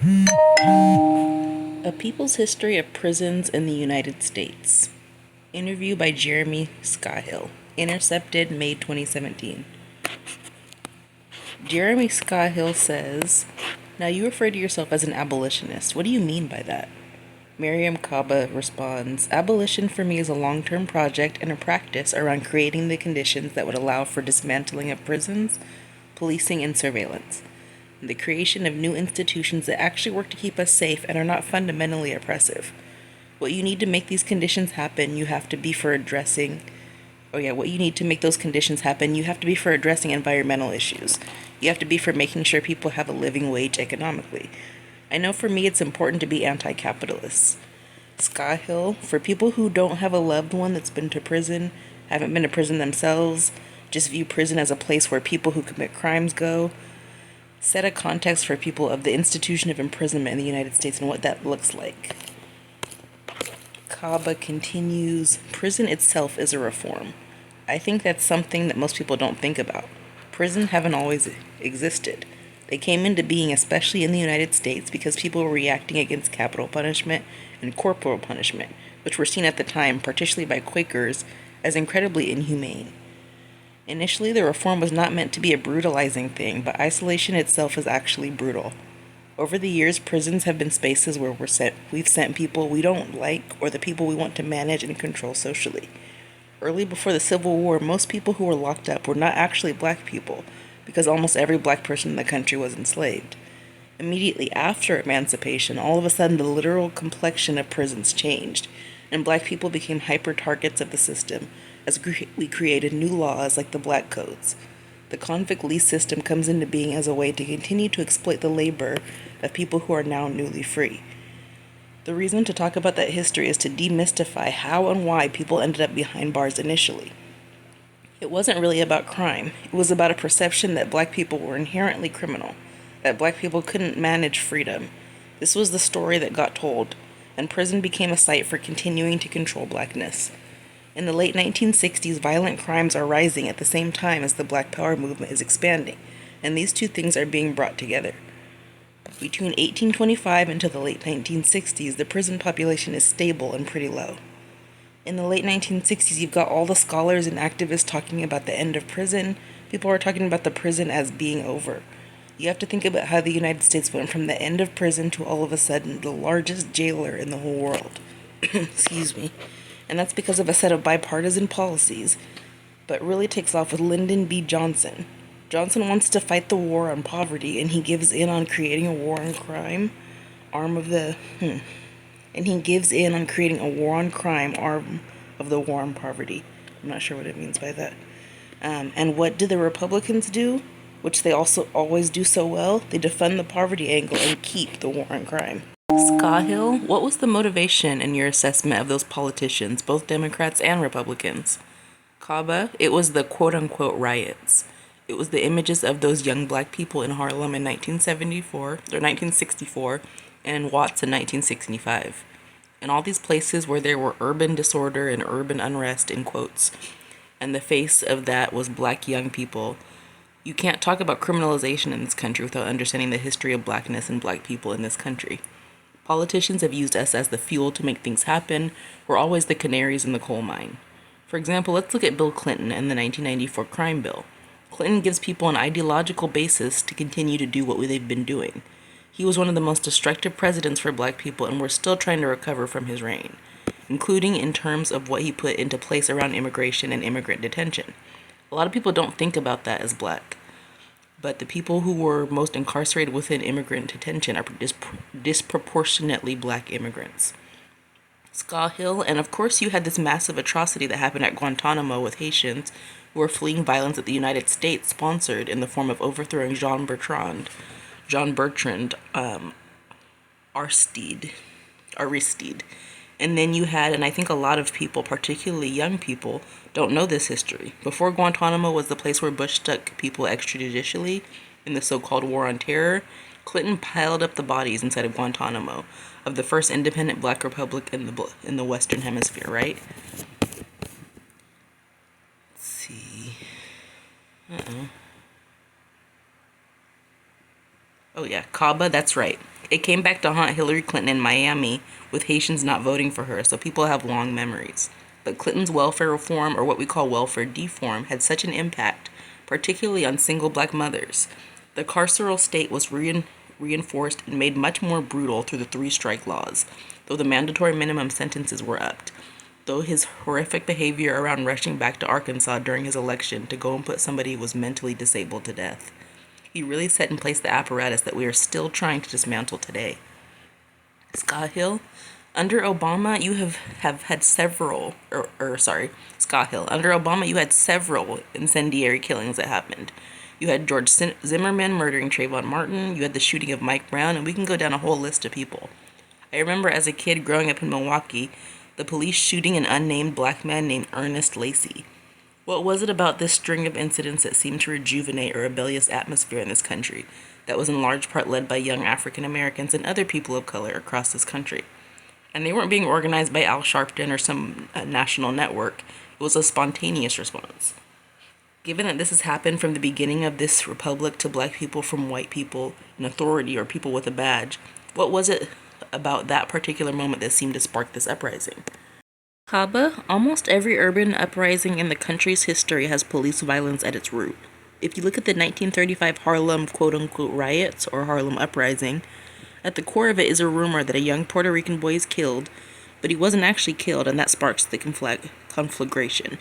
A People's History of Prisons in the United States. Interview by Jeremy Scahill. Intercepted May 2017. Jeremy Scahill says, "Now you refer to yourself as an abolitionist. What do you mean by that?" Mariame Kaba responds, "Abolition for me is a long-term project and a practice around creating the conditions that would allow for dismantling of prisons, policing, and surveillance, and the creation of new institutions that actually work to keep us safe and are not fundamentally oppressive. What you need to make these conditions happen, you have to be for addressing what you need to make those conditions happen, you have to be for addressing environmental issues. You have to be for making sure people have a living wage economically. I know for me it's important to be anti-capitalist." Scahill, for people who don't have a loved one that's been to prison, haven't been to prison themselves, just view prison as a place where people who commit crimes go, set a context for people of the institution of imprisonment in the United States and what that looks like. Kaba continues, "Prison itself is a reform. I think that's something that most people don't think about. Prison haven't always existed. They came into being, especially in the United States, because people were reacting against capital punishment and corporal punishment, which were seen at the time, particularly by Quakers, as incredibly inhumane. Initially, the reform was not meant to be a brutalizing thing, but isolation itself is actually brutal. Over the years, prisons have been spaces where we've sent people we don't like or the people we want to manage and control socially. Early before the Civil War, most people who were locked up were not actually black people, because almost every black person in the country was enslaved. Immediately after emancipation, all of a sudden the literal complexion of prisons changed, and black people became hyper targets of the system as we created new laws like the Black Codes. The convict lease system comes into being as a way to continue to exploit the labor of people who are now newly free. The reason to talk about that history is to demystify how and why people ended up behind bars initially. It wasn't really about crime. It was about a perception that black people were inherently criminal, that black people couldn't manage freedom. This was the story that got told, and prison became a site for continuing to control blackness. In the late 1960s, violent crimes are rising at the same time as the Black Power movement is expanding, and these two things are being brought together. Between 1825 into the late 1960s, the prison population is stable and pretty low. In the late 1960s, you've got all the scholars and activists talking about the end of prison. People are talking about the prison as being over. You have to think about how the United States went from the end of prison to all of a sudden the largest jailer in the whole world. Excuse me. And that's because of a set of bipartisan policies, but really takes off with Lyndon B. Johnson. Johnson wants to fight the war on poverty, and he gives in on creating a war on crime arm of the and he gives in on creating a war on crime arm of the war on poverty. I'm not sure what it means by that. And what do the Republicans do? Which they also always do so well. They defund the poverty angle and keep the war on crime. Scahill, what was the motivation in your assessment of those politicians, both Democrats and Republicans? Kaba, it was the quote-unquote riots. It was the images of those young black people in Harlem in 1964, and in Watts in 1965. In all these places where there were urban disorder and urban unrest, in quotes, and the face of that was black young people. You can't talk about criminalization in this country without understanding the history of blackness and black people in this country. Politicians have used us as the fuel to make things happen. We're always the canaries in the coal mine. For example, let's look at Bill Clinton and the 1994 crime bill. Clinton gives people an ideological basis to continue to do what they've been doing. He was one of the most destructive presidents for black people, and we're still trying to recover from his reign, including in terms of what he put into place around immigration and immigrant detention. A lot of people don't think about that as black, but the people who were most incarcerated within immigrant detention are disproportionately black immigrants. Scahill, and of course you had this massive atrocity that happened at Guantanamo with Haitians who were fleeing violence that the United States sponsored in the form of overthrowing Aristide. And then you had, and I think a lot of people, particularly young people, don't know this history. Before Guantanamo was the place where Bush stuck people extrajudicially in the so-called War on Terror, Clinton piled up the bodies inside of Guantanamo of the first independent black republic in the Western Hemisphere, right? Let's see. Oh yeah, Kaba, that's right. It came back to haunt Hillary Clinton in Miami, with Haitians not voting for her, so people have long memories. But Clinton's welfare reform, or what we call welfare deform, had such an impact, particularly on single black mothers. The carceral state was reinforced and made much more brutal through the three-strike laws, though the mandatory minimum sentences were upped. Though his horrific behavior around rushing back to Arkansas during his election to go and put somebody who was mentally disabled to death. He really set in place the apparatus that we are still trying to dismantle today. Scott Hill, under Obama, you have had several, Scott Hill, under Obama, you had several incendiary killings that happened. You had George Zimmerman murdering Trayvon Martin, you had the shooting of Mike Brown, and we can go down a whole list of people. I remember as a kid growing up in Milwaukee, the police shooting an unnamed black man named Ernest Lacey. What was it about this string of incidents that seemed to rejuvenate a rebellious atmosphere in this country that was in large part led by young African Americans and other people of color across this country? And they weren't being organized by Al Sharpton or some national network. It was a spontaneous response. Given that this has happened from the beginning of this republic to black people from white people in authority or people with a badge, what was it about that particular moment that seemed to spark this uprising? Kaba, almost every urban uprising in the country's history has police violence at its root. If you look at the 1935 Harlem quote-unquote riots or Harlem uprising, at the core of it is a rumor that a young Puerto Rican boy is killed, but he wasn't actually killed, and that sparks the conflagration.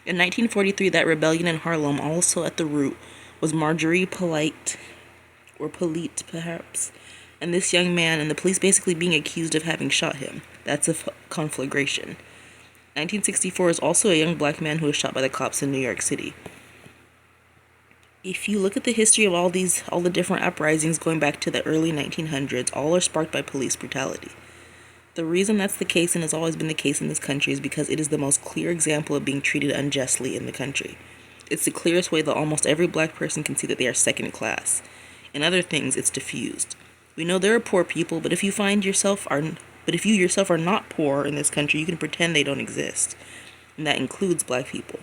In 1943, that rebellion in Harlem, also at the root, was Marjorie Polite, or Polite perhaps, and this young man and the police basically being accused of having shot him. That's a conflagration. 1964 is also a young black man who was shot by the cops in New York City. If you look at the history of all the different uprisings going back to the early 1900s, all are sparked by police brutality. The reason that's the case and has always been the case in this country is because it is the most clear example of being treated unjustly in the country. It's the clearest way that almost every black person can see that they are second class. In other things, it's diffused. We know there are poor people, but if you yourself are not poor in this country, you can pretend they don't exist. And that includes black people.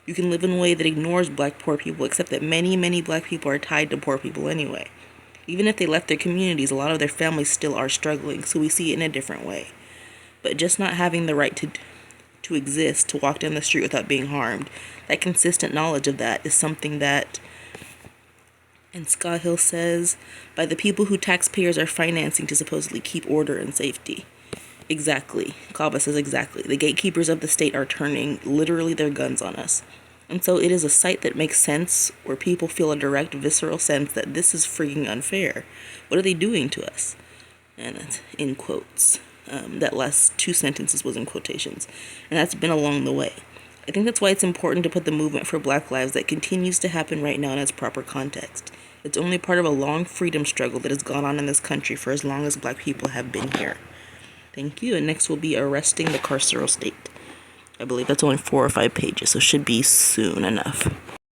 You can live in a way that ignores black poor people, except that many, many black people are tied to poor people anyway. Even if they left their communities, a lot of their families still are struggling, so we see it in a different way. But just not having the right to exist, to walk down the street without being harmed, that consistent knowledge of that is something that, and Scott Hill says, by the people who taxpayers are financing to supposedly keep order and safety. Exactly. Kaba says exactly. The gatekeepers of the state are turning literally their guns on us. And so it is a sight that makes sense, where people feel a direct, visceral sense that this is freaking unfair. What are they doing to us? And it's in quotes. That last two sentences was in quotations. And that's been along the way. I think that's why it's important to put the movement for Black lives that continues to happen right now in its proper context. It's only part of a long freedom struggle that has gone on in this country for as long as black people have been here. Thank you. And next will be Arresting the Carceral State. I believe that's only 4 or 5 pages, so should be soon enough.